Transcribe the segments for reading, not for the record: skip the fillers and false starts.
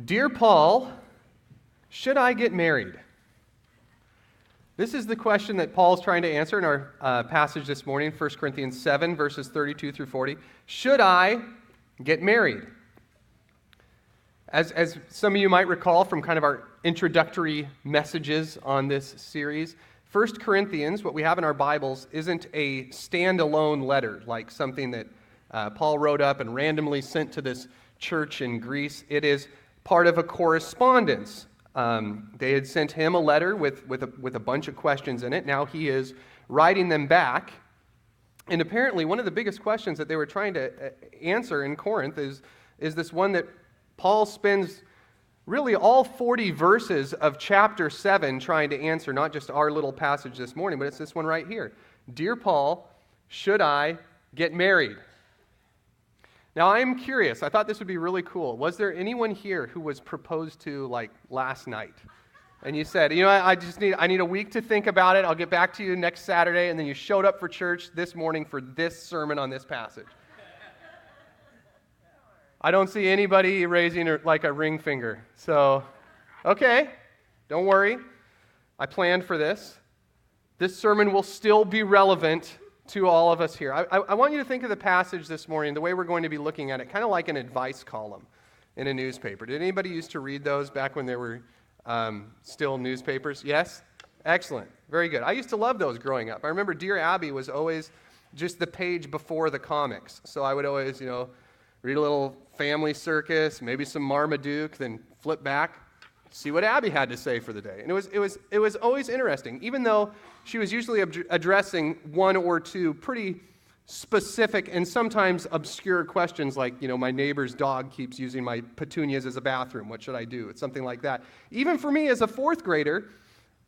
Dear Paul, should I get married? This is the question that Paul's trying to answer in our passage this morning, 1 Corinthians 7, verses 32 through 40. Should I get married? As some of you might recall from kind of our introductory messages on this series, 1 Corinthians, what we have in our Bibles, isn't a standalone letter, like something that Paul wrote up and randomly sent to this church in Greece. It is part of a correspondence. They had sent him a letter with a bunch of questions in it. Now he is writing them back. And apparently one of the biggest questions that they were trying to answer in Corinth is this one that Paul spends really all 40 verses of chapter 7 trying to answer, not just our little passage this morning, but it's this one right here. Dear Paul, should I get married? Now, I'm curious. I thought this would be really cool. Was there anyone here who was proposed to, like, last night? And you said, I need a week to think about it. I'll get back to you next Saturday. And then you showed up for church this morning for this sermon on this passage. I don't see anybody raising like a ring finger. So, okay, don't worry. I planned for this. This sermon will still be relevant to all of us here. I want you to think of the passage this morning, the way we're going to be looking at it, kind of like an advice column in a newspaper. Did anybody used to read those back when there were still newspapers? Yes? Excellent. Very good. I used to love those growing up. I remember Dear Abby was always just the page before the comics. So I would always, read a little Family Circus, maybe some Marmaduke, then flip back, see what Abby had to say for the day. And it was always interesting, even though she was usually addressing one or two pretty specific and sometimes obscure questions like, my neighbor's dog keeps using my petunias as a bathroom. What should I do? It's something like that. Even for me as a fourth grader,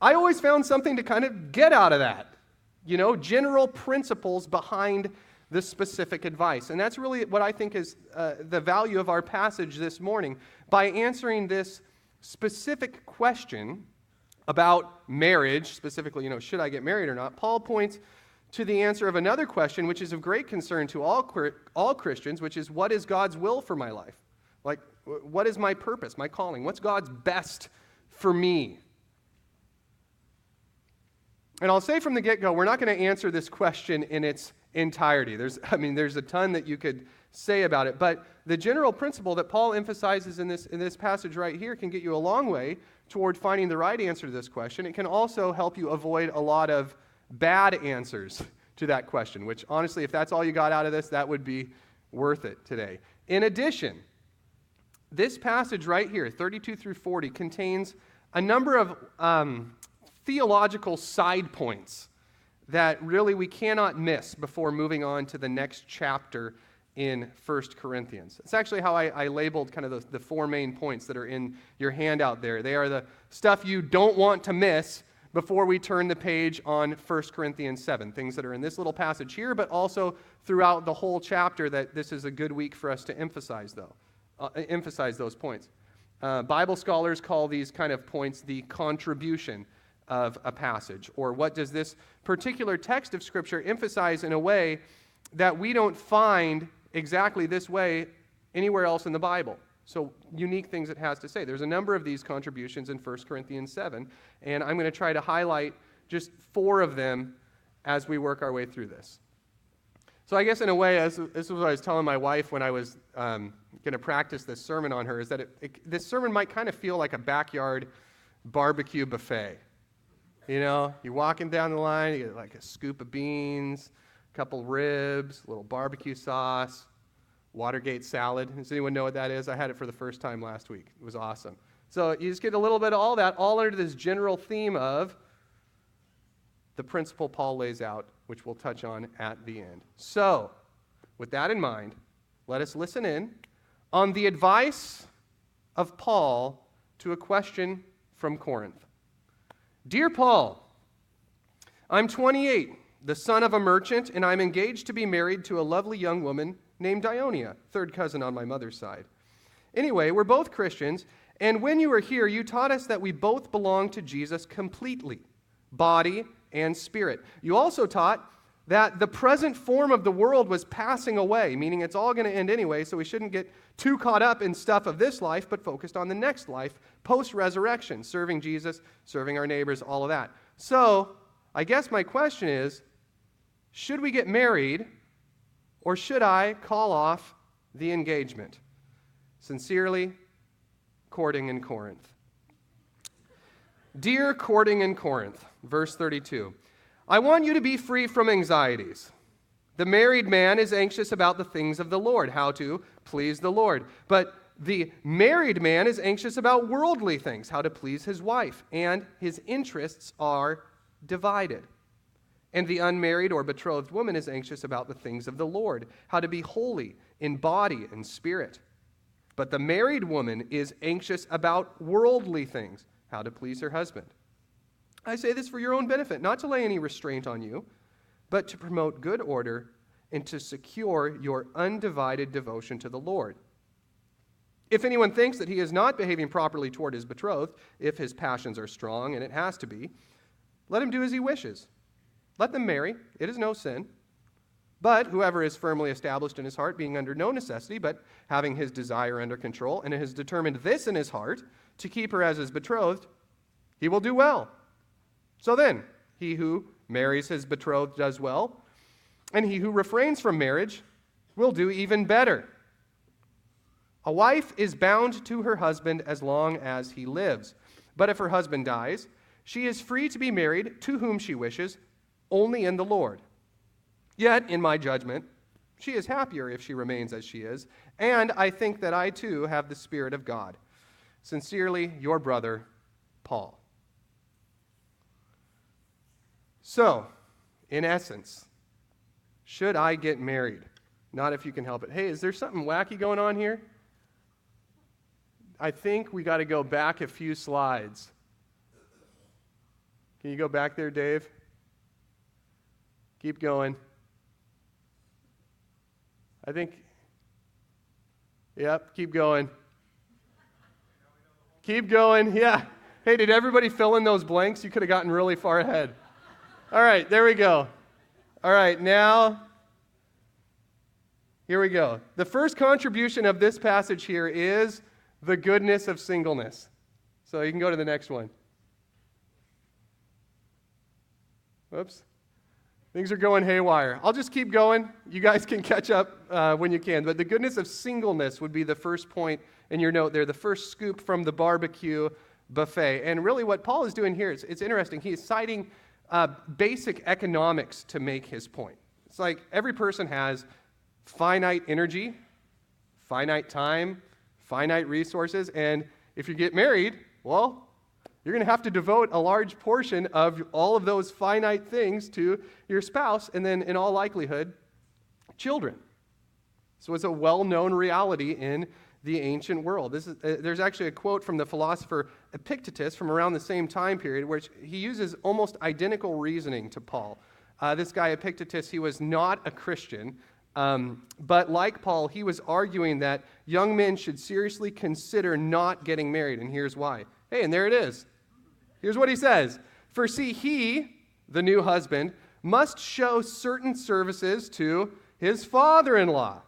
I always found something to kind of get out of that. General principles behind the specific advice. And that's really what I think is the value of our passage this morning. By answering this specific question about marriage, specifically, should I get married or not, Paul points to the answer of another question, which is of great concern to all Christians, which is, what is God's will for my life? Like, what is my purpose, my calling? What's God's best for me? And I'll say from the get-go, we're not going to answer this question in its entirety. There's a ton that you could say about it, but the general principle that Paul emphasizes in this passage right here can get you a long way toward finding the right answer to this question. It can also help you avoid a lot of bad answers to that question, which honestly, if that's all you got out of this, that would be worth it today. In addition, this passage right here, 32 through 40, contains a number of theological side points that really we cannot miss before moving on to the next chapter in 1 Corinthians. It's actually how I labeled kind of the four main points that are in your handout there. They are the stuff you don't want to miss before we turn the page on 1 Corinthians 7, things that are in this little passage here, but also throughout the whole chapter, that this is a good week for us to emphasize those points. Bible scholars call these kind of points the contribution of a passage, or what does this particular text of Scripture emphasize in a way that we don't find exactly this way anywhere else in the Bible. So unique things it has to say. There's a number of these contributions in 1 Corinthians 7, and I'm going to try to highlight just 4 of them as we work our way through this. So I guess in a way, this is what I was telling my wife when I was going to practice this sermon on her, is that this sermon might kind of feel like a backyard barbecue buffet. You're walking down the line, you get like a scoop of beans, a couple ribs, a little barbecue sauce, Watergate salad. Does anyone know what that is? I had it for the first time last week. It was awesome. So you just get a little bit of all that, all under this general theme of the principle Paul lays out, which we'll touch on at the end. So, with that in mind, let us listen in on the advice of Paul to a question from Corinth. Dear Paul, I'm 28, the son of a merchant, and I'm engaged to be married to a lovely young woman named Ionia, third cousin on my mother's side. Anyway, we're both Christians, and when you were here, you taught us that we both belong to Jesus completely, body and spirit. You also taught that the present form of the world was passing away, meaning it's all going to end anyway, so we shouldn't get too caught up in stuff of this life, but focused on the next life, post-resurrection, serving Jesus, serving our neighbors, all of that. So, I guess my question is, should we get married, or should I call off the engagement? Sincerely, Courting in Corinth. Dear Courting in Corinth, verse 32, I want you to be free from anxieties. The married man is anxious about the things of the Lord, how to please the Lord. But the married man is anxious about worldly things, how to please his wife, and his interests are divided. And the unmarried or betrothed woman is anxious about the things of the Lord, how to be holy in body and spirit. But the married woman is anxious about worldly things, how to please her husband. I say this for your own benefit, not to lay any restraint on you, but to promote good order and to secure your undivided devotion to the Lord. If anyone thinks that he is not behaving properly toward his betrothed, if his passions are strong, and it has to be, let him do as he wishes. Let them marry. It is no sin. But whoever is firmly established in his heart, being under no necessity, but having his desire under control, and has determined this in his heart, to keep her as his betrothed, he will do well. So then, he who marries his betrothed does well, and he who refrains from marriage will do even better. A wife is bound to her husband as long as he lives. But if her husband dies, she is free to be married to whom she wishes, only in the Lord. Yet, in my judgment, she is happier if she remains as she is, and I think that I too have the Spirit of God. Sincerely, your brother, Paul. So, in essence, should I get married? Not if you can help it. Hey, is there something wacky going on here? I think we got to go back a few slides. Can you go back there, Dave? Keep going. I think, yep, keep going. Keep going, yeah. Hey, did everybody fill in those blanks? You could have gotten really far ahead. All right, there we go. All right, now, here we go. The first contribution of this passage here is the goodness of singleness. So you can go to the next one. Whoops. Things are going haywire. I'll just keep going. You guys can catch up when you can. But the goodness of singleness would be the first point in your note there, the first scoop from the barbecue buffet. And really what Paul is doing here, it's interesting. He is citing basic economics to make his point. It's like every person has finite energy, finite time, finite resources, and if you get married, well, you're going to have to devote a large portion of all of those finite things to your spouse, and then in all likelihood, children. So it's a well-known reality in the ancient world. There's actually a quote from the philosopher Epictetus from around the same time period, which he uses almost identical reasoning to Paul. This guy Epictetus, he was not a Christian, but like Paul, he was arguing that young men should seriously consider not getting married, and here's why. Hey, and there it is. Here's what he says. For see, he, the new husband, must show certain services to his father-in-law,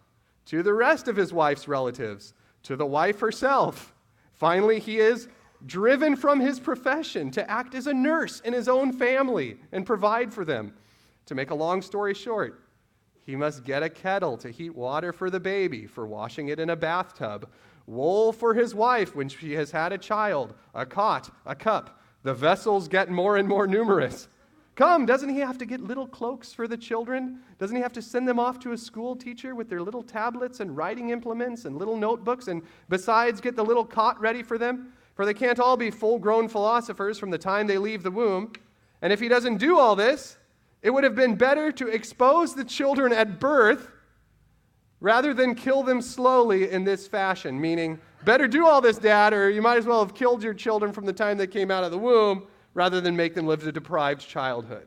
to the rest of his wife's relatives, to the wife herself. Finally, he is driven from his profession to act as a nurse in his own family and provide for them. To make a long story short, he must get a kettle to heat water for the baby, for washing it in a bathtub, wool for his wife when she has had a child, a cot, a cup. The vessels get more and more numerous. Come, doesn't he have to get little cloaks for the children? Doesn't he have to send them off to a school teacher with their little tablets and writing implements and little notebooks, and besides get the little cot ready for them? For they can't all be full-grown philosophers from the time they leave the womb. And if he doesn't do all this, it would have been better to expose the children at birth rather than kill them slowly in this fashion, meaning, better do all this, Dad, or you might as well have killed your children from the time they came out of the womb rather than make them live a deprived childhood.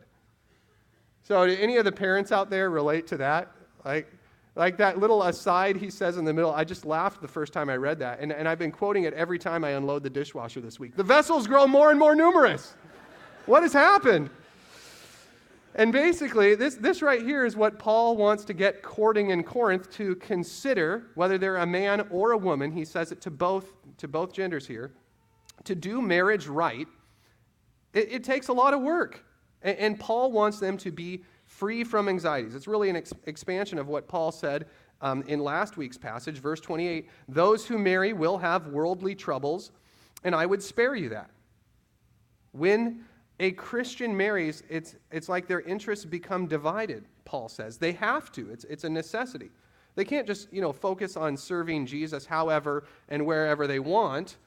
So do any of the parents out there relate to that? Like that little aside he says in the middle, I just laughed the first time I read that, and I've been quoting it every time I unload the dishwasher this week. The vessels grow more and more numerous. What has happened? And basically, this right here is what Paul wants to get courting in Corinth to consider, whether they're a man or a woman. He says it to both genders here. To do marriage right, it takes a lot of work. And Paul wants them to be free from anxieties. It's really an expansion of what Paul said in last week's passage, verse 28. Those who marry will have worldly troubles, and I would spare you that. When a Christian marries, it's like their interests become divided, Paul says. They have to. It's a necessity. They can't just, focus on serving Jesus however and wherever they want.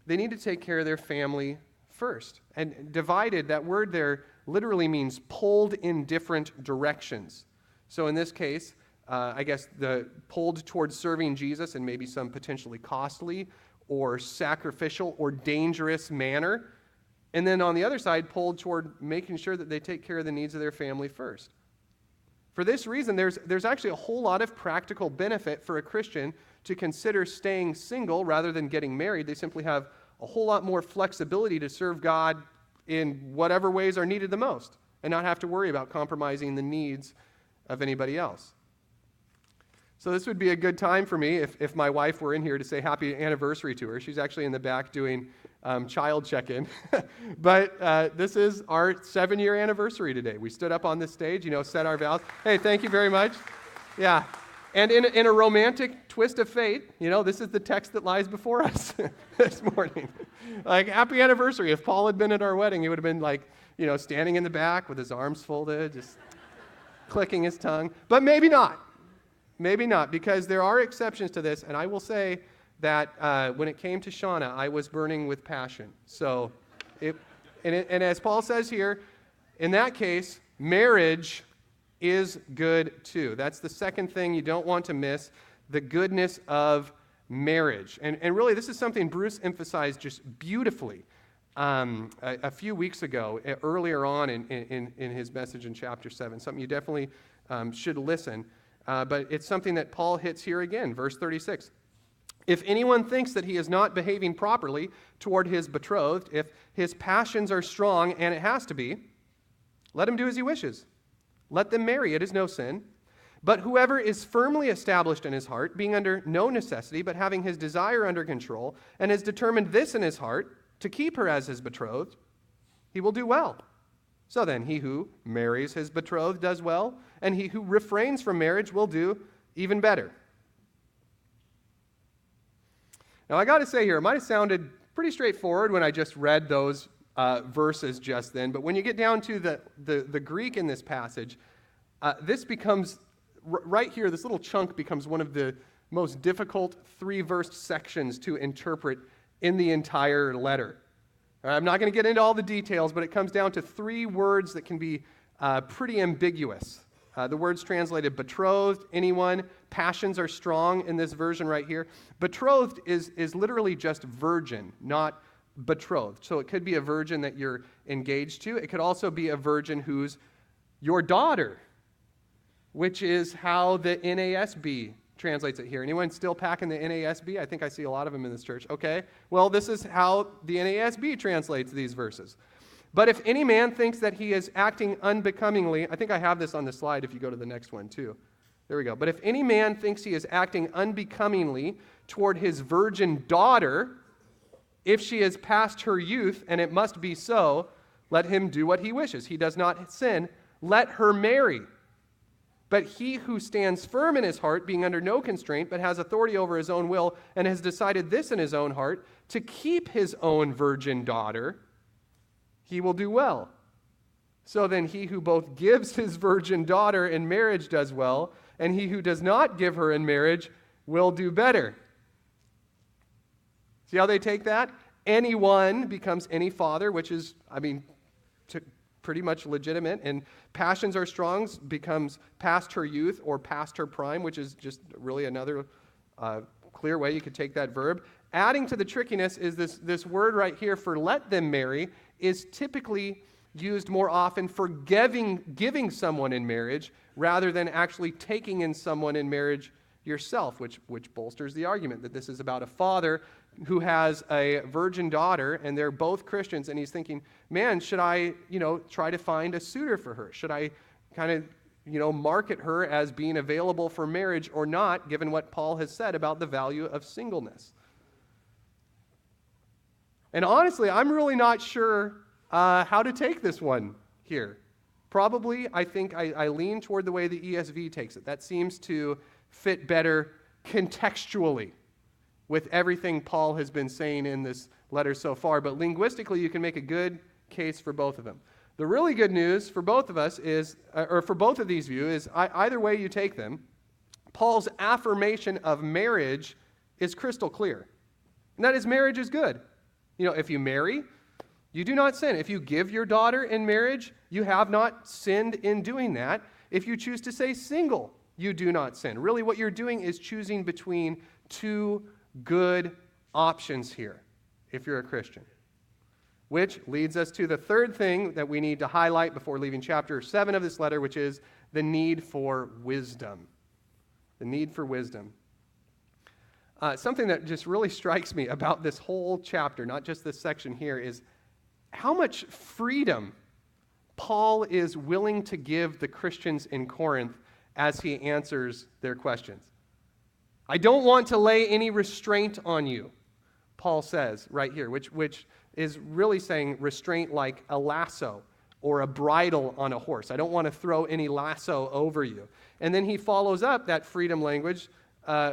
They need to take care of their family first. And divided, that word there literally means pulled in different directions. So in this case, I guess the pulled towards serving Jesus in maybe some potentially costly or sacrificial or dangerous manner. And then on the other side, pulled toward making sure that they take care of the needs of their family first. For this reason, there's actually a whole lot of practical benefit for a Christian to consider staying single rather than getting married. They simply have a whole lot more flexibility to serve God in whatever ways are needed the most and not have to worry about compromising the needs of anybody else. So this would be a good time for me if my wife were in here to say happy anniversary to her. She's actually in the back doing child check-in. But this is our 7-year anniversary today. We stood up on this stage, said our vows. Hey, thank you very much. Yeah. And in a romantic twist of fate, this is the text that lies before us this morning. Like, happy anniversary. If Paul had been at our wedding, he would have been like, standing in the back with his arms folded, just clicking his tongue. But maybe not. Maybe not, because there are exceptions to this, and I will say that when it came to Shauna, I was burning with passion. So, and as Paul says here, in that case, marriage is good too. That's the second thing you don't want to miss, the goodness of marriage. And really, this is something Bruce emphasized just beautifully a few weeks ago, earlier on in his message in chapter 7, something you definitely should listen. But it's something that Paul hits here again, verse 36. If anyone thinks that he is not behaving properly toward his betrothed, if his passions are strong, and it has to be, let him do as he wishes. Let them marry, it is no sin. But whoever is firmly established in his heart, being under no necessity, but having his desire under control, and has determined this in his heart, to keep her as his betrothed, he will do well. So then, he who marries his betrothed does well, and he who refrains from marriage will do even better. Now, I got to say here, it might have sounded pretty straightforward when I just read those verses just then, but when you get down to the Greek in this passage, this becomes, right here, this little chunk becomes one of the most difficult 3-verse sections to interpret in the entire letter. I'm not going to get into all the details, but it comes down to 3 words that can be pretty ambiguous. The words translated betrothed, anyone, passions are strong in this version right here. Betrothed is literally just virgin, not betrothed. So it could be a virgin that you're engaged to. It could also be a virgin who's your daughter, which is how the NASB translates it here. Anyone still packing the NASB? I think I see a lot of them in this church. Okay. Well, this is how the NASB translates these verses. But if any man thinks that he is acting unbecomingly, I think I have this on the slide if you go to the next one too. There we go. But if any man thinks he is acting unbecomingly toward his virgin daughter, if she is past her youth, and it must be so, let him do what he wishes. He does not sin. Let her marry. But he who stands firm in his heart, being under no constraint, but has authority over his own will, and has decided this in his own heart, to keep his own virgin daughter, he will do well. So then he who both gives his virgin daughter in marriage does well, and he who does not give her in marriage will do better. See how they take that? Anyone becomes any father, which is, pretty much legitimate. And passions are strong becomes past her youth or past her prime, which is just really another clear way you could take that verb. Adding to the trickiness is this word right here for let them marry is typically used more often for giving someone in marriage rather than actually taking in someone in marriage yourself, which bolsters the argument that this is about a father who has a virgin daughter, and they're both Christians, and he's thinking, man, should I, try to find a suitor for her? Should I kind of, market her as being available for marriage or not, given what Paul has said about the value of singleness? And honestly, I'm really not sure how to take this one here. Probably, I think I lean toward the way the ESV takes it. That seems to fit better contextually with everything Paul has been saying in this letter so far. But linguistically, you can make a good case for both of them. The really good news for both of us is, or for both of these views, is either way you take them, Paul's affirmation of marriage is crystal clear. And that is, marriage is good. If you marry, you do not sin. If you give your daughter in marriage, you have not sinned in doing that. If you choose to stay single, you do not sin. Really, what you're doing is choosing between two good options here, if you're a Christian. Which leads us to the third thing that we need to highlight before leaving chapter 7 of this letter, which is the need for wisdom. The need for wisdom. Something that just really strikes me about this whole chapter, not just this section here, is how much freedom Paul is willing to give the Christians in Corinth as he answers their questions. I don't want to lay any restraint on you, Paul says right here, which is really saying restraint like a lasso or a bridle on a horse. I don't want to throw any lasso over you. And then he follows up that freedom language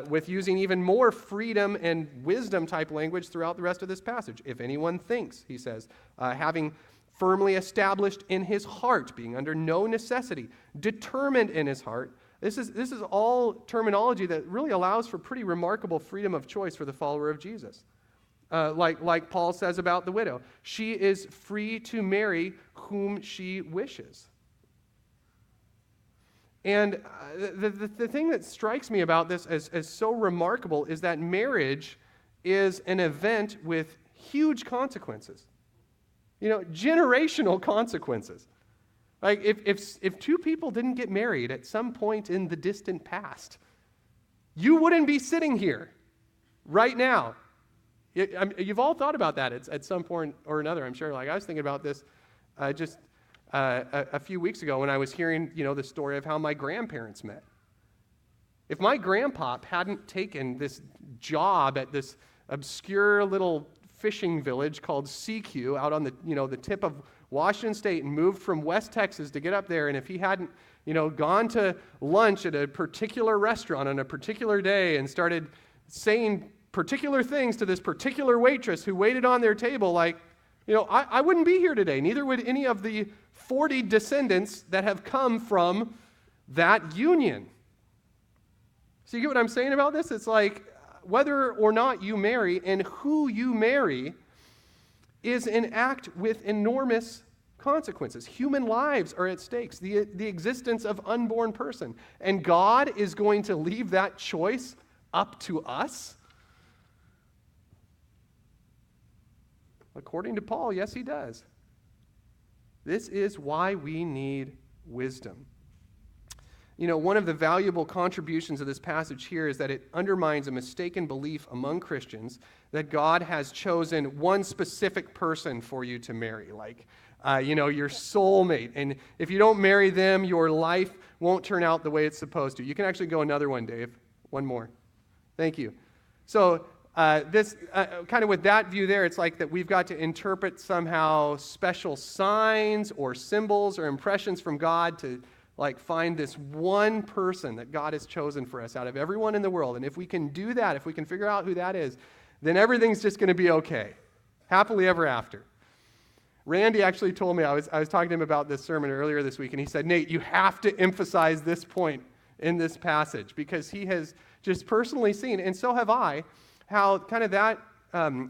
with using even more freedom and wisdom type language throughout the rest of this passage. If anyone thinks, he says, having firmly established in his heart, being under no necessity, determined in his heart. This is all terminology that really allows for pretty remarkable freedom of choice for the follower of Jesus. Like Paul says about the widow, she is free to marry whom she wishes. And the thing that strikes me about this as so remarkable is that marriage is an event with huge consequences. Generational consequences. Like if two people didn't get married at some point in the distant past, you wouldn't be sitting here right now. You've all thought about that at some point or another, I'm sure. Like I was thinking about this just a few weeks ago when I was hearing, the story of how my grandparents met. If my grandpop hadn't taken this job at this obscure little fishing village called CQ out on the tip of Washington State and moved from West Texas to get up there, and if he hadn't, gone to lunch at a particular restaurant on a particular day and started saying particular things to this particular waitress who waited on their table, I wouldn't be here today. Neither would any of the 40 descendants that have come from that union. So you get what I'm saying about this? It's like whether or not you marry and who you marry is an act with enormous consequences. Human lives are at stakes, the existence of unborn person. And God is going to leave that choice up to us? According to Paul, yes, he does. This is why we need wisdom. One of the valuable contributions of this passage here is that it undermines a mistaken belief among Christians that God has chosen one specific person for you to marry, your soulmate. And if you don't marry them, your life won't turn out the way it's supposed to. You can actually go another one, Dave. One more. Thank you. So this kind of with that view there, it's like that we've got to interpret somehow special signs or symbols or impressions from God to find this one person that God has chosen for us out of everyone in the world. And if we can do that, if we can figure out who that is, then everything's just going to be okay. Happily ever after. Randy actually told me, I was talking to him about this sermon earlier this week, and he said, Nate, you have to emphasize this point in this passage, because he has just personally seen, and so have I, how kind of that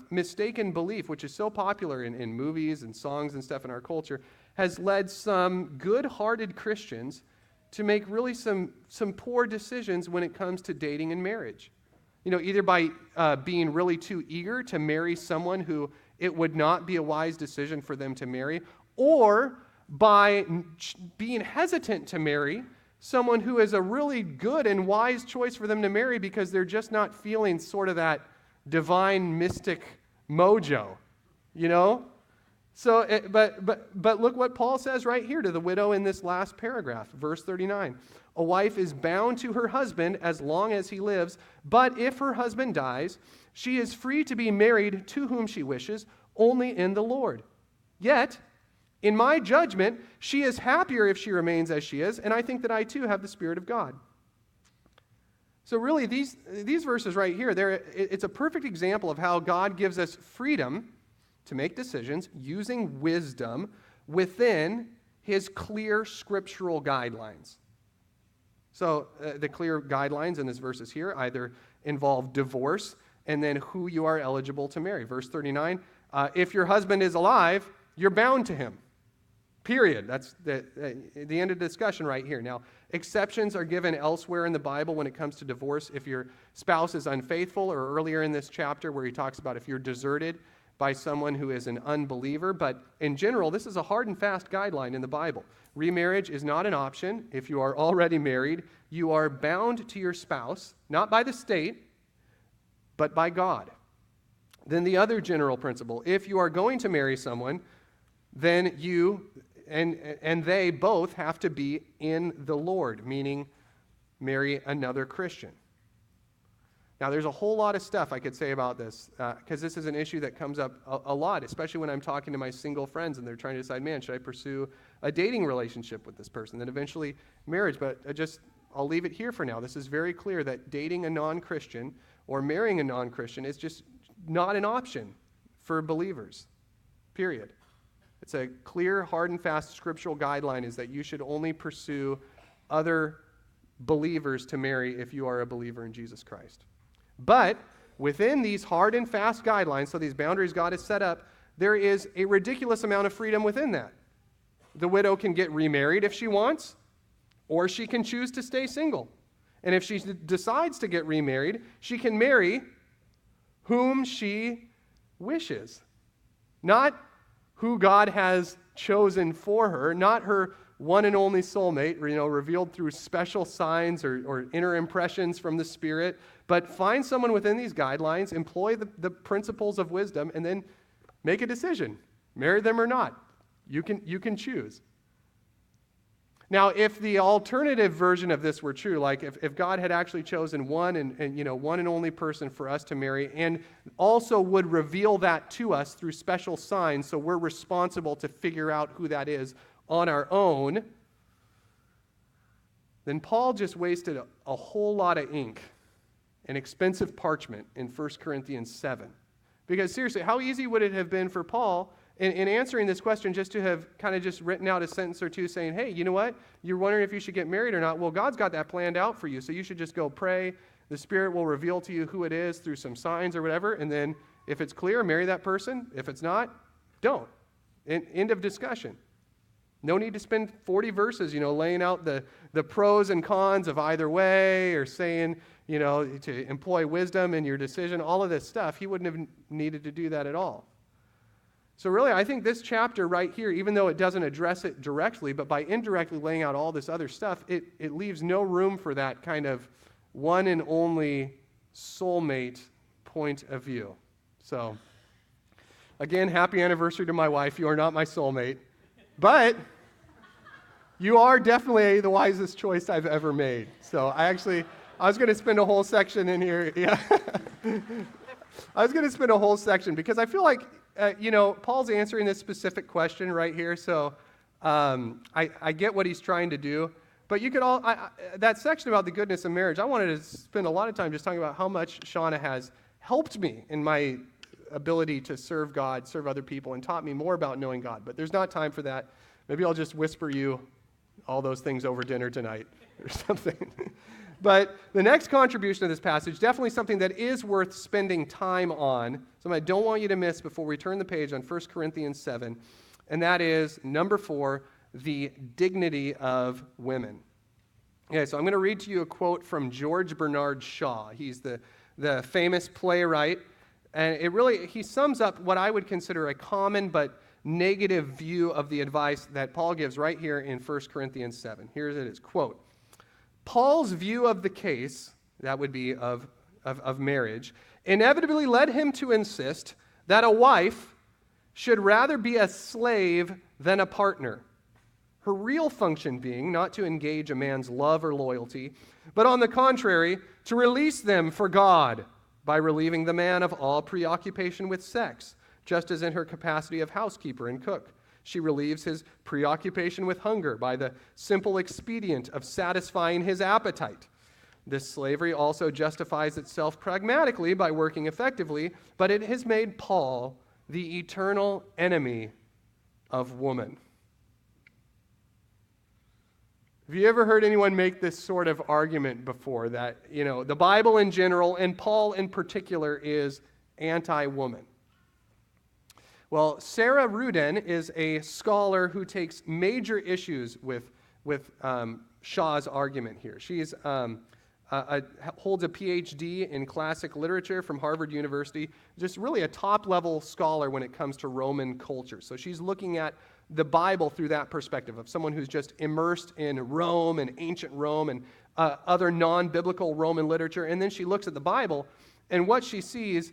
mistaken belief, which is so popular in movies and songs and stuff in our culture, has led some good-hearted Christians to make really some poor decisions when it comes to dating and marriage. Either by being really too eager to marry someone who it would not be a wise decision for them to marry, or by being hesitant to marry someone who is a really good and wise choice for them to marry because they're just not feeling sort of that divine mystic mojo, you know? So, but look what Paul says right here to the widow in this last paragraph, verse 39. A wife is bound to her husband as long as he lives, but if her husband dies, she is free to be married to whom she wishes, only in the Lord. Yet, in my judgment, she is happier if she remains as she is, and I think that I too have the Spirit of God. So really, these verses right here, it's a perfect example of how God gives us freedom to make decisions using wisdom within his clear scriptural guidelines. So the clear guidelines in these verses here either involve divorce and then who you are eligible to marry. Verse 39, if your husband is alive, you're bound to him. Period. That's the end of the discussion right here. Now, exceptions are given elsewhere in the Bible when it comes to divorce. If your spouse is unfaithful, or earlier in this chapter where he talks about if you're deserted by someone who is an unbeliever. But in general, this is a hard and fast guideline in the Bible. Remarriage is not an option. If you are already married, you are bound to your spouse, not by the state, but by God. Then the other general principle, if you are going to marry someone, then you and they both have to be in the Lord, meaning marry another Christian. Now, there's a whole lot of stuff I could say about this, because this is an issue that comes up a lot, especially when I'm talking to my single friends and they're trying to decide, man, should I pursue a dating relationship with this person, then eventually marriage. But I'll leave it here for now. This is very clear that dating a non-Christian or marrying a non-Christian is just not an option for believers, period. It's a clear, hard and fast scriptural guideline is that you should only pursue other believers to marry if you are a believer in Jesus Christ. But within these hard and fast guidelines, so these boundaries God has set up, there is a ridiculous amount of freedom within that. The widow can get remarried if she wants, or she can choose to stay single. And if she decides to get remarried, she can marry whom she wishes. Not who God has chosen for her, not her one and only soulmate, revealed through special signs or inner impressions from the Spirit, but find someone within these guidelines, employ the principles of wisdom, and then make a decision. Marry them or not. You can choose. Now, if the alternative version of this were true, like if God had actually chosen one and only person for us to marry, and also would reveal that to us through special signs, so we're responsible to figure out who that is on our own, then Paul just wasted a whole lot of ink and expensive parchment in 1 Corinthians 7. Because seriously, how easy would it have been for Paul in answering this question just to have kind of just written out a sentence or two saying, hey, you know what? You're wondering if you should get married or not. Well, God's got that planned out for you, so you should just go pray. The Spirit will reveal to you who it is through some signs or whatever, and then if it's clear, marry that person. If it's not, don't. End of discussion. No need to spend 40 verses, laying out the pros and cons of either way or saying, to employ wisdom in your decision, all of this stuff. He wouldn't have needed to do that at all. So really, I think this chapter right here, even though it doesn't address it directly, but by indirectly laying out all this other stuff, it leaves no room for that kind of one and only soulmate point of view. So, again, happy anniversary to my wife. You are not my soulmate. But you are definitely the wisest choice I've ever made. So I was going to spend a whole section in here. Yeah. I was going to spend a whole section because I feel like, Paul's answering this specific question right here. So I get what he's trying to do. But you could that section about the goodness of marriage, I wanted to spend a lot of time just talking about how much Shauna has helped me in my ability to serve God, serve other people, and taught me more about knowing God. But there's not time for that. Maybe I'll just whisper you all those things over dinner tonight or something. But the next contribution of this passage, definitely something that is worth spending time on, something I don't want you to miss before we turn the page on 1 Corinthians 7, and that is, number 4, the dignity of women. Okay, so I'm going to read to you a quote from George Bernard Shaw. He's the famous playwright, and he sums up what I would consider a common but negative view of the advice that Paul gives right here in 1 Corinthians 7. Here it is, quote, Paul's view of the case, that would be of marriage, inevitably led him to insist that a wife should rather be a slave than a partner. Her real function being not to engage a man's love or loyalty, but on the contrary, to release them for God by relieving the man of all preoccupation with sex, just as in her capacity of housekeeper and cook. She relieves his preoccupation with hunger by the simple expedient of satisfying his appetite. This slavery also justifies itself pragmatically by working effectively, but it has made Paul the eternal enemy of woman. Have you ever heard anyone make this sort of argument before that, the Bible in general and Paul in particular is anti-woman? Well, Sarah Rudin is a scholar who takes major issues with Shaw's argument here. She's holds a PhD in classic literature from Harvard University, just really a top-level scholar when it comes to Roman culture. So she's looking at the Bible through that perspective of someone who's just immersed in Rome and ancient Rome and other non-biblical Roman literature. And then she looks at the Bible, and what she sees,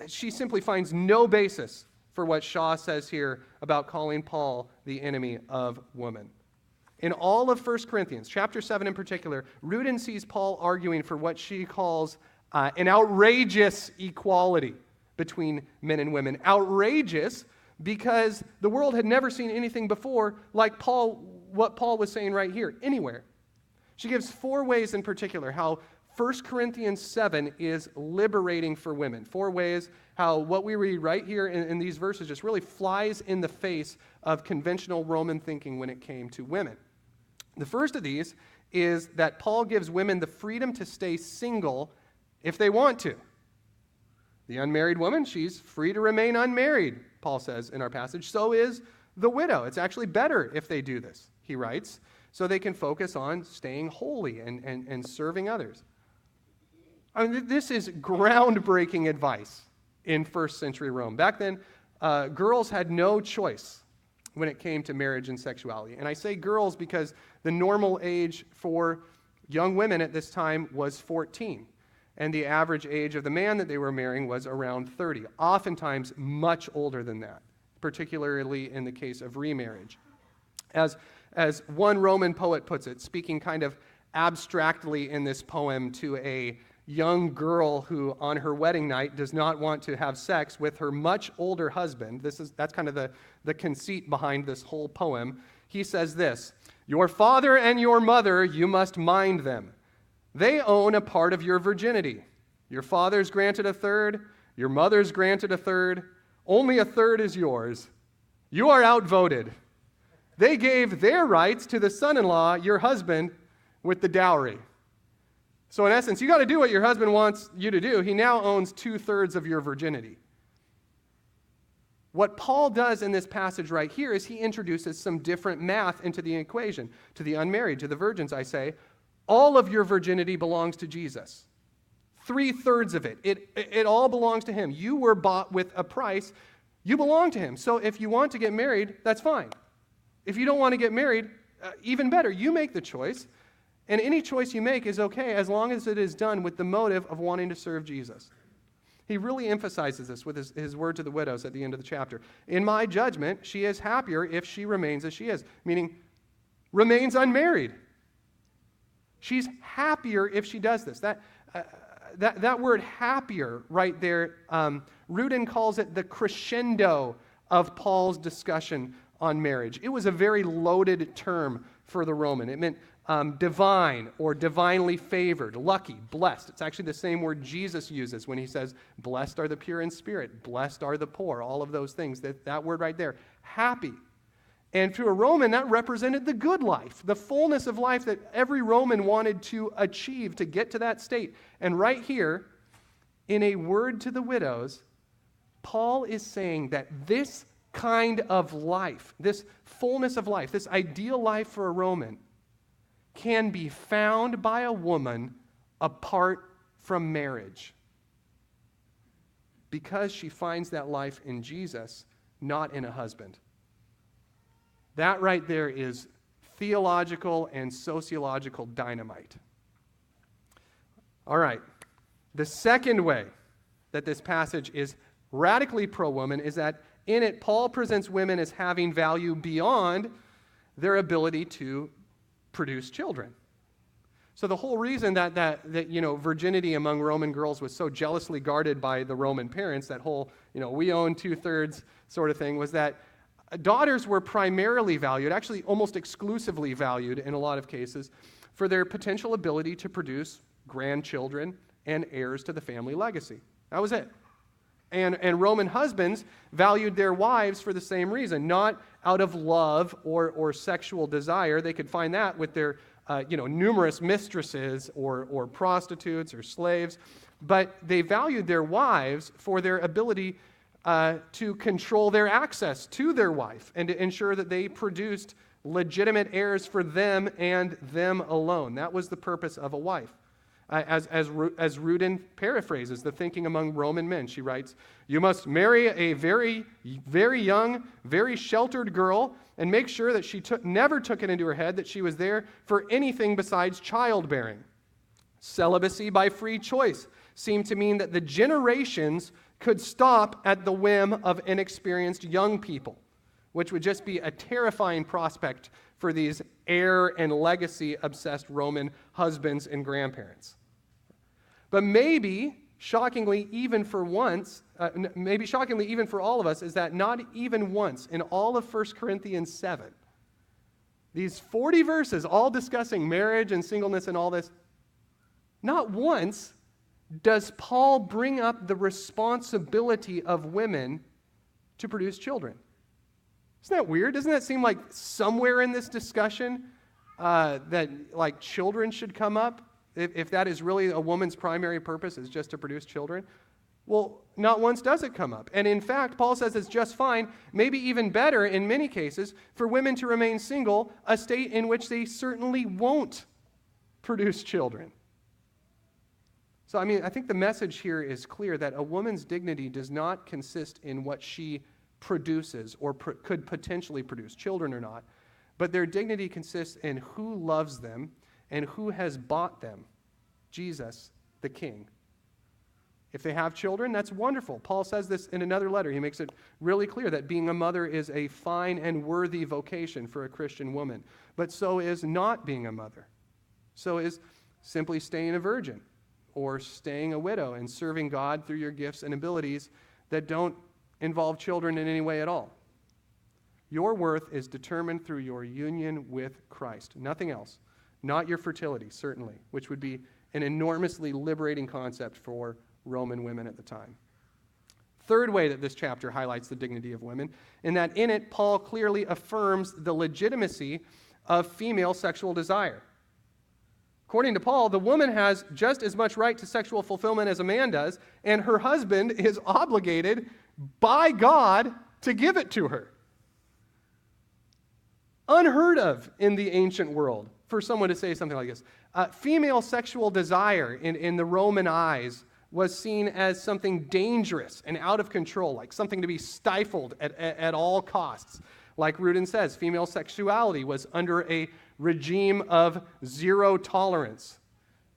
she simply finds no basis for what Shaw says here about calling Paul the enemy of woman. In all of 1 Corinthians, chapter 7 in particular, Rudin sees Paul arguing for what she calls an outrageous equality between men and women. Outrageous because the world had never seen anything before like what Paul was saying right here, anywhere. She gives 4 ways in particular how 1 Corinthians 7 is liberating for women. 4 ways how what we read right here in these verses just really flies in the face of conventional Roman thinking when it came to women. The first of these is that Paul gives women the freedom to stay single if they want to. The unmarried woman, she's free to remain unmarried, Paul says in our passage. So is the widow. It's actually better if they do this, he writes, so they can focus on staying holy and serving others. I mean, this is groundbreaking advice in first century Rome. Back then, girls had no choice when it came to marriage and sexuality. And I say girls because the normal age for young women at this time was 14. And the average age of the man that they were marrying was around 30, oftentimes much older than that, particularly in the case of remarriage. As one Roman poet puts it, speaking kind of abstractly in this poem to a young girl who on her wedding night does not want to have sex with her much older husband. That's kind of the conceit behind this whole poem. He says this, "Your father and your mother, you must mind them. They own a part of your virginity. Your father's granted a third, your mother's granted a third. Only a third is yours. You are outvoted. They gave their rights to the son-in-law, your husband, with the dowry." So in essence, you got to do what your husband wants you to do. He now owns 2/3 of your virginity. What Paul does in this passage right here is he introduces some different math into the equation. To the unmarried, to the virgins, I say, all of your virginity belongs to Jesus. 3/3 of it. It all belongs to him. You were bought with a price. You belong to him. So if you want to get married, that's fine. If you don't want to get married, even better. You make the choice. And any choice you make is okay as long as it is done with the motive of wanting to serve Jesus. He really emphasizes this with his word to the widows at the end of the chapter. In my judgment, she is happier if she remains as she is, meaning remains unmarried. She's happier if she does this. That word happier right there, Rudin calls it the crescendo of Paul's discussion on marriage. It was a very loaded term for the Roman. It meant divine or divinely favored, lucky, blessed. It's actually the same word Jesus uses when he says, blessed are the pure in spirit, blessed are the poor, all of those things. That word right there, happy. And to a Roman, that represented the good life, the fullness of life that every Roman wanted to achieve to get to that state. And right here, in a word to the widows, Paul is saying that this kind of life, this fullness of life, this ideal life for a Roman, can be found by a woman apart from marriage because she finds that life in Jesus, not in a husband. That right there is theological and sociological dynamite. All right. The second way that this passage is radically pro-woman is that in it, Paul presents women as having value beyond their ability to produce children. So the whole reason that virginity among Roman girls was so jealously guarded by the Roman parents, that whole, we own 2/3 sort of thing, was that daughters were primarily valued, actually almost exclusively valued in a lot of cases, for their potential ability to produce grandchildren and heirs to the family legacy. That was it. And Roman husbands valued their wives for the same reason, not out of love or sexual desire. They could find that with their numerous mistresses or prostitutes or slaves, but they valued their wives for their ability to control their access to their wife and to ensure that they produced legitimate heirs for them and them alone. That was the purpose of a wife. As Rudin paraphrases the thinking among Roman men, she writes, "You must marry a very, very young, very sheltered girl and make sure that she never took it into her head that she was there for anything besides childbearing. Celibacy by free choice seemed to mean that the generations could stop at the whim of inexperienced young people, which would just be a terrifying prospect for these heir and legacy-obsessed Roman husbands and grandparents. But maybe shockingly even for all of us, is that not even once in all of 1 Corinthians 7, these 40 verses all discussing marriage and singleness and all this, not once does Paul bring up the responsibility of women to produce children. Isn't that weird? Doesn't that seem like somewhere in this discussion that like children should come up? If that is really a woman's primary purpose, is just to produce children? Well, not once does it come up. And in fact, Paul says it's just fine, maybe even better in many cases, for women to remain single, a state in which they certainly won't produce children. So, I think the message here is clear that a woman's dignity does not consist in what she produces or could potentially produce, children or not, but their dignity consists in who loves them and who has bought them, Jesus, the King. If they have children, that's wonderful. Paul says this in another letter. He makes it really clear that being a mother is a fine and worthy vocation for a Christian woman. But so is not being a mother. So is simply staying a virgin or staying a widow and serving God through your gifts and abilities that don't involve children in any way at all. Your worth is determined through your union with Christ, nothing else. Not your fertility, certainly, which would be an enormously liberating concept for Roman women at the time. Third way that this chapter highlights the dignity of women, in that in it, Paul clearly affirms the legitimacy of female sexual desire. According to Paul, the woman has just as much right to sexual fulfillment as a man does, and her husband is obligated by God to give it to her. Unheard of in the ancient world for someone to say something like this. Female sexual desire in the Roman eyes was seen as something dangerous and out of control, like something to be stifled at all costs. Like Rudin says, female sexuality was under a regime of zero tolerance.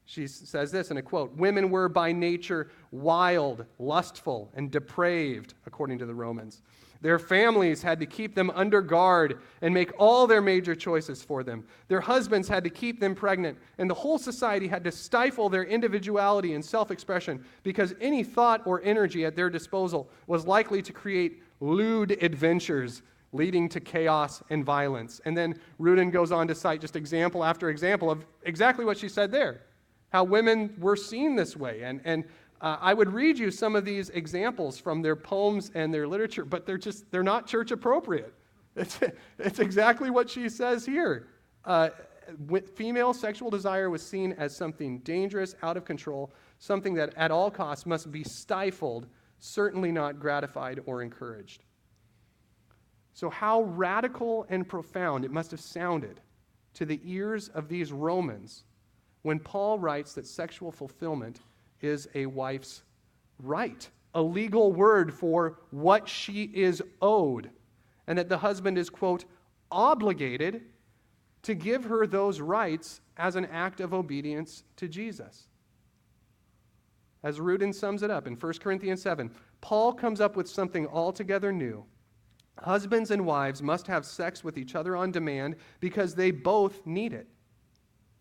She says this in a quote, "Women were by nature wild, lustful, and depraved," according to the Romans. Their families had to keep them under guard and make all their major choices for them. Their husbands had to keep them pregnant, and the whole society had to stifle their individuality and self-expression because any thought or energy at their disposal was likely to create lewd adventures leading to chaos and violence. And then Rudin goes on to cite just example after example of exactly what she said there, how women were seen this way. And I would read you some of these examples from their poems and their literature, but they're not church appropriate. It's exactly what she says here. Female sexual desire was seen as something dangerous, out of control, something that at all costs must be stifled, certainly not gratified or encouraged. So how radical and profound it must have sounded to the ears of these Romans when Paul writes that sexual fulfillment is a wife's right, a legal word for what she is owed, and that the husband is, quote, obligated to give her those rights as an act of obedience to Jesus. As Rudin sums it up in 1 Corinthians 7, Paul comes up with something altogether new. Husbands and wives must have sex with each other on demand because they both need it.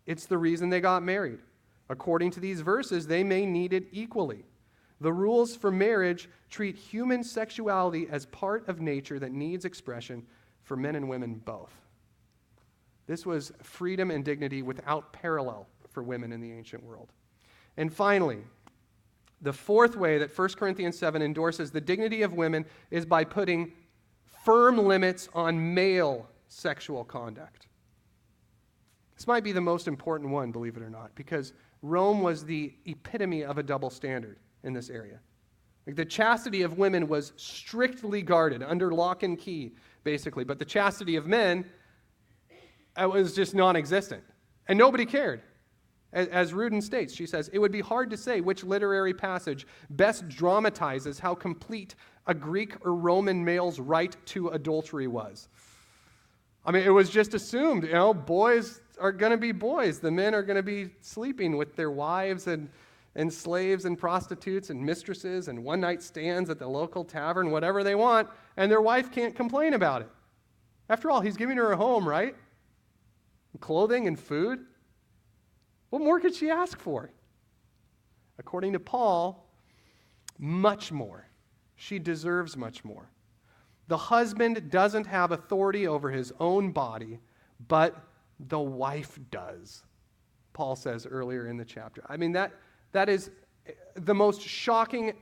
It's the reason they got married. According to these verses, they may need it equally. The rules for marriage treat human sexuality as part of nature that needs expression for men and women both. This was freedom and dignity without parallel for women in the ancient world. And finally, the fourth way that 1 Corinthians 7 endorses the dignity of women is by putting firm limits on male sexual conduct. This might be the most important one, believe it or not, because Rome was the epitome of a double standard in this area. Like the chastity of women was strictly guarded, under lock and key, basically. But the chastity of men was just non-existent. And nobody cared. As Rudin states, she says, it would be hard to say which literary passage best dramatizes how complete a Greek or Roman male's right to adultery was. I mean, it was just assumed, boys are going to be boys. The men are going to be sleeping with their wives and slaves and prostitutes and mistresses and one-night stands at the local tavern, whatever they want, and their wife can't complain about it. After all, he's giving her a home, right? Clothing and food. What more could she ask for? According to Paul, much more. She deserves much more. The husband doesn't have authority over his own body, but the wife does, Paul says earlier in the chapter. I mean, that is the most shocking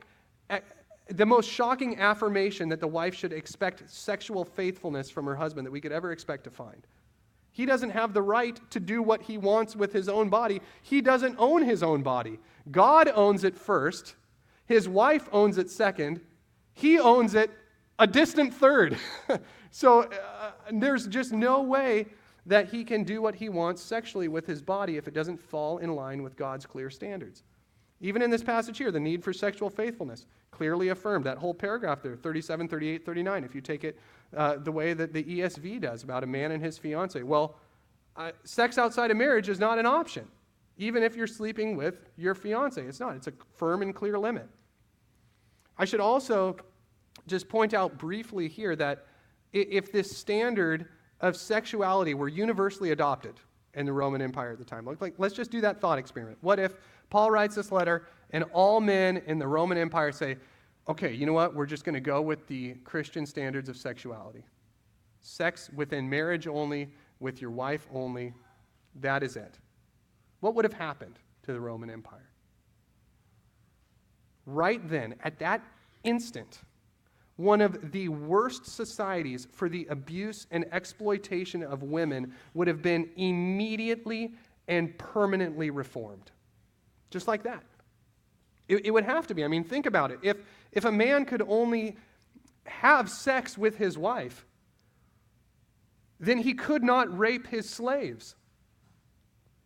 affirmation that the wife should expect sexual faithfulness from her husband that we could ever expect to find. He doesn't have the right to do what he wants with his own body. He doesn't own his own body. God owns it first. His wife owns it second. He owns it a distant third. So there's just no way that he can do what he wants sexually with his body if it doesn't fall in line with God's clear standards. Even in this passage here, the need for sexual faithfulness, clearly affirmed. That whole paragraph there, 37, 38, 39, if you take it the way that the ESV does about a man and his fiancée. Well, sex outside of marriage is not an option, even if you're sleeping with your fiancée. It's not. It's a firm and clear limit. I should also just point out briefly here that if this standard of sexuality were universally adopted in the Roman Empire at the time, let's just do that thought experiment. What if Paul writes this letter and all men in the Roman Empire say, okay, you know what? We're just going to go with the Christian standards of sexuality. Sex within marriage only, with your wife only, that is it. What would have happened to the Roman Empire? Right then, at that instant, one of the worst societies for the abuse and exploitation of women would have been immediately and permanently reformed. Just like that. It would have to be. I mean, think about it. If a man could only have sex with his wife, then he could not rape his slaves.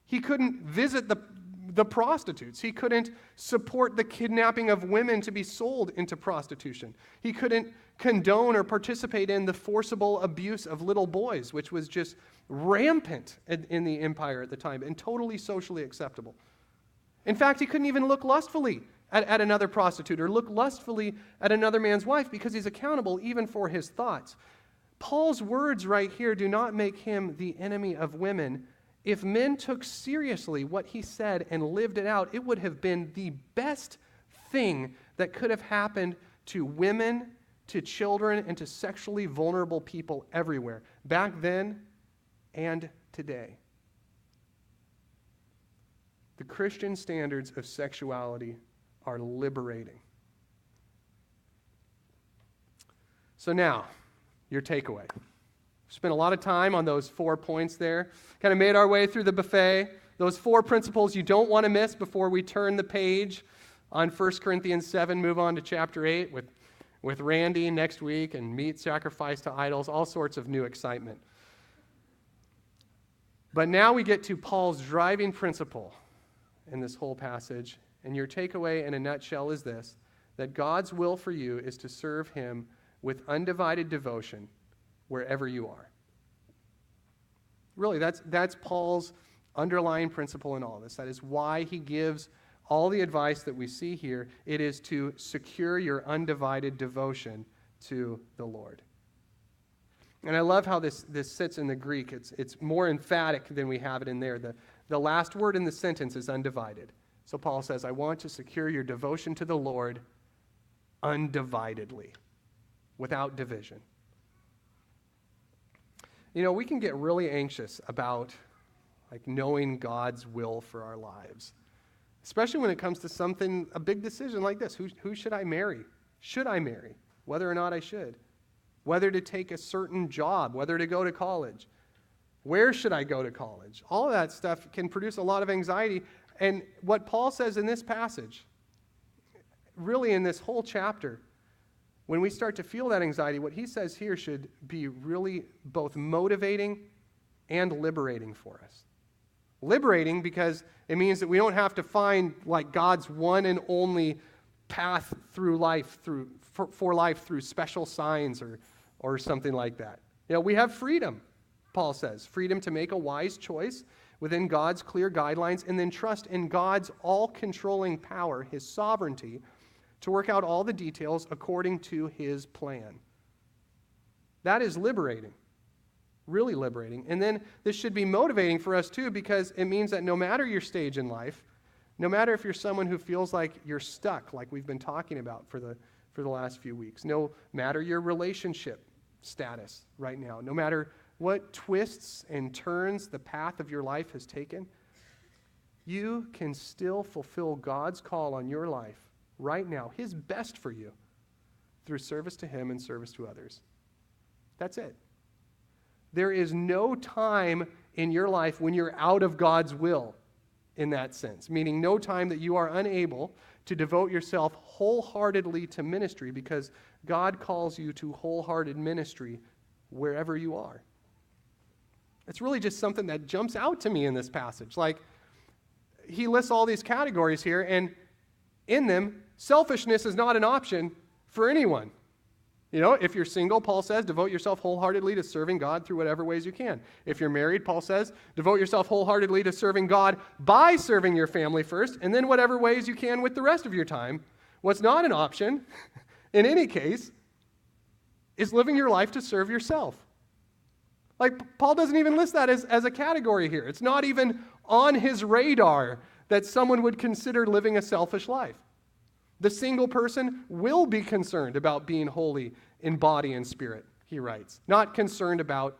He couldn't visit the prostitutes. He couldn't support the kidnapping of women to be sold into prostitution. He couldn't condone or participate in the forcible abuse of little boys, which was just rampant in the empire at the time and totally socially acceptable. In fact, he couldn't even look lustfully at another prostitute or look lustfully at another man's wife because he's accountable even for his thoughts. Paul's words right here do not make him the enemy of women. If men took seriously what he said and lived it out, it would have been the best thing that could have happened to women, to children, and to sexually vulnerable people everywhere, back then and today. The Christian standards of sexuality are liberating. So now, your takeaway. Spent a lot of time on those 4 points there. Kind of made our way through the buffet. Those 4 principles you don't want to miss before we turn the page on 1 Corinthians 7, move on to chapter 8 with Randy next week and meat sacrifice to idols, all sorts of new excitement. But now we get to Paul's driving principle in this whole passage. And your takeaway in a nutshell is this, that God's will for you is to serve him with undivided devotion wherever you are. Really, that's Paul's underlying principle in all this. That is why he gives all the advice that we see here, it is to secure your undivided devotion to the Lord. And I love how this sits in the Greek. It's more emphatic than we have it in there. The last word in the sentence is undivided. So Paul says, I want to secure your devotion to the Lord undividedly, without division. You know, we can get really anxious about knowing God's will for our lives, especially when it comes to a big decision like this. Who should I marry? Should I marry? Whether or not I should. Whether to take a certain job, whether to go to college. Where should I go to college? All of that stuff can produce a lot of anxiety. And what Paul says in this passage, really in this whole chapter, when we start to feel that anxiety, what he says here should be really both motivating and liberating for us. Liberating because it means that we don't have to find God's one and only path through life, for life through special signs or something like that. You know, we have freedom, Paul says. Freedom to make a wise choice within God's clear guidelines and then trust in God's all-controlling power, his sovereignty, to work out all the details according to his plan. That is liberating. Really liberating. And then this should be motivating for us too, because it means that no matter your stage in life, no matter if you're someone who feels like you're stuck, like we've been talking about for the last few weeks, no matter your relationship status right now, no matter what twists and turns the path of your life has taken, you can still fulfill God's call on your life right now, his best for you, through service to him and service to others. That's it. There is no time in your life when you're out of God's will in that sense, meaning no time that you are unable to devote yourself wholeheartedly to ministry because God calls you to wholehearted ministry wherever you are. It's really just something that jumps out to me in this passage. He lists all these categories here, and in them, selfishness is not an option for anyone. You know, if you're single, Paul says, devote yourself wholeheartedly to serving God through whatever ways you can. If you're married, Paul says, devote yourself wholeheartedly to serving God by serving your family first, and then whatever ways you can with the rest of your time. What's not an option, in any case, is living your life to serve yourself. Paul doesn't even list that as a category here. It's not even on his radar that someone would consider living a selfish life. The single person will be concerned about being holy in body and spirit, he writes, not concerned about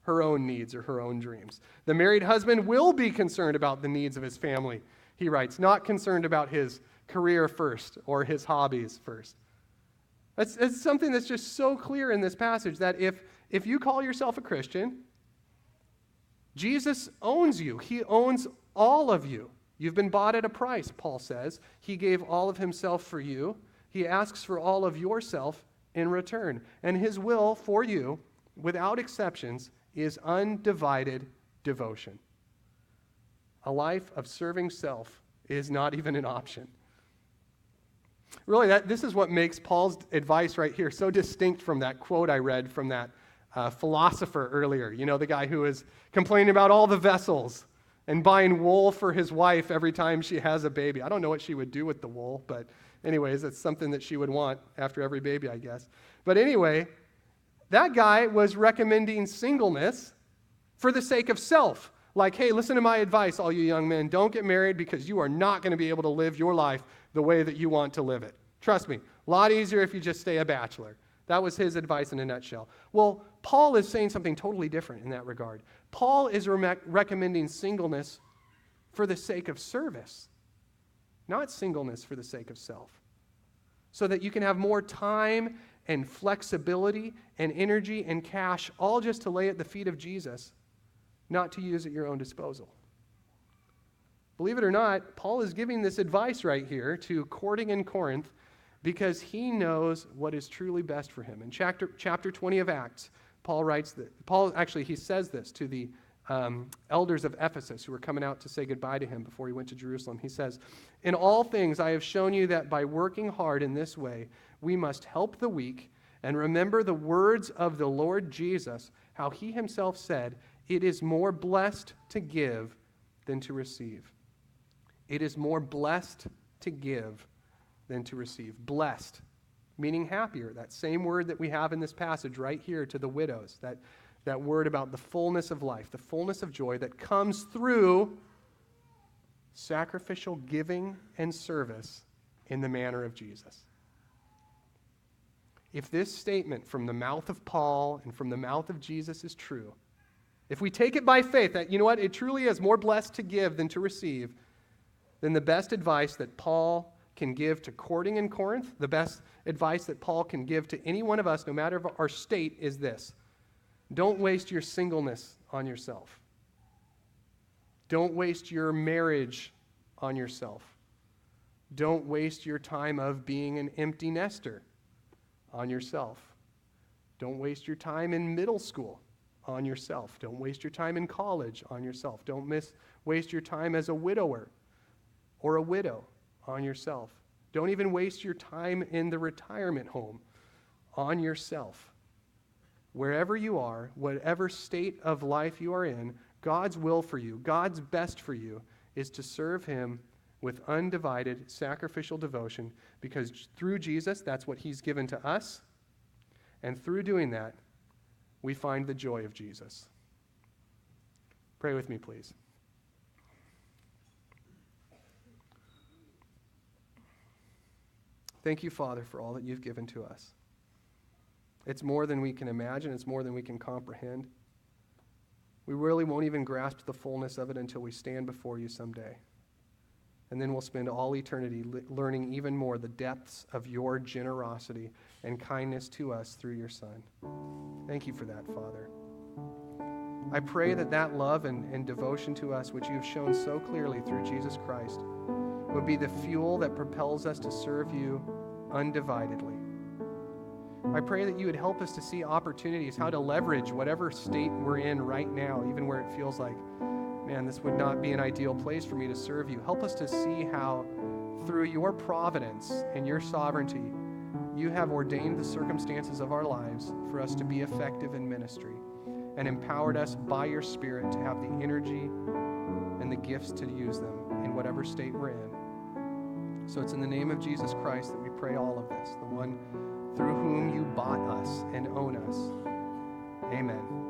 her own needs or her own dreams. The married husband will be concerned about the needs of his family, he writes, not concerned about his career first or his hobbies first. It's something that's just so clear in this passage that if you call yourself a Christian, Jesus owns you. He owns all of you. You've been bought at a price, Paul says. He gave all of himself for you. He asks for all of yourself in return. And his will for you, without exceptions, is undivided devotion. A life of serving self is not even an option. Really, this is what makes Paul's advice right here so distinct from that quote I read from that philosopher earlier. You know, the guy who was complaining about all the vessels and buying wool for his wife every time she has a baby. I don't know what she would do with the wool, but anyways, it's something that she would want after every baby, I guess. But anyway, that guy was recommending singleness for the sake of self. Hey, listen to my advice, all you young men. Don't get married because you are not going to be able to live your life the way that you want to live it. Trust me, a lot easier if you just stay a bachelor. That was his advice in a nutshell. Well, Paul is saying something totally different in that regard. Paul is recommending singleness for the sake of service, not singleness for the sake of self, so that you can have more time and flexibility and energy and cash, all just to lay at the feet of Jesus, not to use at your own disposal. Believe it or not, Paul is giving this advice right here to courting in Corinth because he knows what is truly best for him. In chapter 20 of Acts, Paul writes that. He says this to the elders of Ephesus who were coming out to say goodbye to him before he went to Jerusalem. He says, "In all things I have shown you that by working hard in this way, we must help the weak and remember the words of the Lord Jesus, how he himself said, 'It is more blessed to give than to receive.' It is more blessed to give than to receive. Blessed, meaning happier. That same word that we have in this passage right here to the widows. That word about the fullness of life, the fullness of joy that comes through sacrificial giving and service in the manner of Jesus. If this statement from the mouth of Paul and from the mouth of Jesus is true, if we take it by faith that, you know what, it truly is more blessed to give than to receive, then the best advice that Paul can give to courting in Corinth, the best advice that Paul can give to any one of us, no matter our state, is this. Don't waste your singleness on yourself. Don't waste your marriage on yourself. Don't waste your time of being an empty nester on yourself. Don't waste your time in middle school on yourself. Don't waste your time in college on yourself. Don't waste your time as a widower or a widow on yourself. Don't even waste your time in the retirement home on yourself. Wherever you are, whatever state of life you are in, God's will for you, God's best for you, is to serve Him with undivided sacrificial devotion, because through Jesus, that's what He's given to us, and through doing that, we find the joy of Jesus. Pray with me, please. Thank you, Father, for all that you've given to us. It's more than we can imagine. It's more than we can comprehend. We really won't even grasp the fullness of it until we stand before you someday. And then we'll spend all eternity learning even more the depths of your generosity and kindness to us through your Son. Thank you for that, Father. I pray that that love and devotion to us, which you've shown so clearly through Jesus Christ, would be the fuel that propels us to serve you undividedly. I pray that you would help us to see opportunities, how to leverage whatever state we're in right now, even where it feels like, man, this would not be an ideal place for me to serve you. Help us to see how, through your providence and your sovereignty, you have ordained the circumstances of our lives for us to be effective in ministry and empowered us by your Spirit to have the energy and the gifts to use them in whatever state we're in. So it's in the name of Jesus Christ that we pray all of this, the one through whom you bought us and own us. Amen.